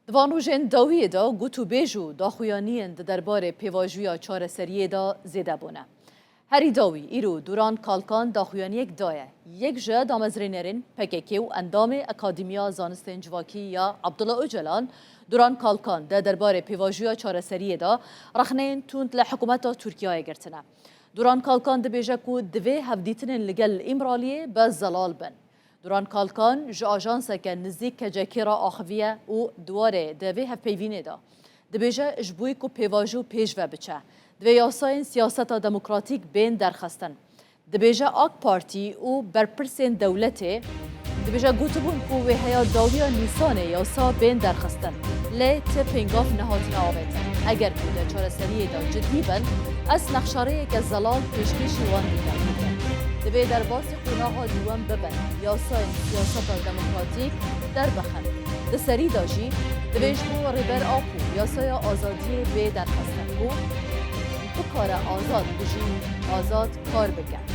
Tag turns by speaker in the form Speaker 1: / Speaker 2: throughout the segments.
Speaker 1: دوانوژن داویه دا گوتو بیجو داخویانین درباره پیواجویا چار سریه دا زیده بونه. هری داوی ایرو دوران کالکان داخویانی یک دایه. یک جه دامزرینرین پککی و اندام اکادمیا زانستین جواکی یا عبدالله اوجلان دوران کالکان درباره پیواجویا چار سریه دا رخنین توند لحکومت ترکیه گرتنه. دوران کالکان دبیجه کو دوی هفدیتن لگل امرالیه به زلال بن. دوران کالکان جو آژانس که نزدیک کجاکیرا آخویه و دواره دوی هف پیوینه دا. دبیجه اجبوی کو پیواجو پیش و بچه. دوی یاساین سیاست دموکراتیک بین درخستن. دبیجه آک پارتی و برپرسین دولته دبیجه گوتبون کو و هیا داویا نیسانه یاسا بین درخستن. لی تپینگاف نهاتین آویتن. اگر کوده چار سریه دا جدی بن از نخشاره که زلال پیشکشی وان دیگر. دبی در باسی قناها دیوان ببن یاساین سیاست دموکراتیک در بخن. دسری داجی دبیش بو ریبر آپو یاسای آزادی بی درخستن بو کار آزاد بجی آزاد کار بکن.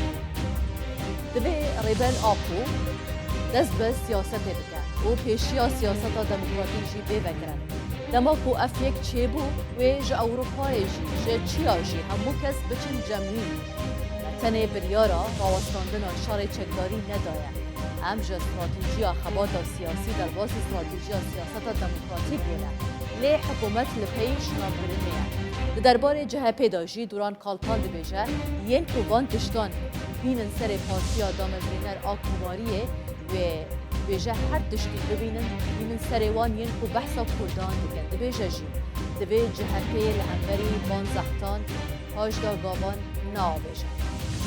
Speaker 1: دبی ریبر آپو دست به سیاست بکن و پیشیا سیاست دموکراتیک جی بی بگرن. دما کو اف یک چی بو و جا اروپای جی چیا جی همو کس بچن جمعی تنه بریارا باوستاندن شار چکداری نداره. هم جا استراتژی خبات سیاسی در باس استراتژی سیاست دموکراتیک بوده. لی حکومت لپیش نابرنیه. درباره جه پیداجی دوران کالکان دبیجه ین کوان تشتان بینن سر پارتیا دامزرینر آکوواریه و بیجه هر تشتی ببینن بینن سروان ین کو بحثا کردان دیگن دبیجه جی دبی جه پی لهنبری بانزختان هاجدا گابان نابیجه.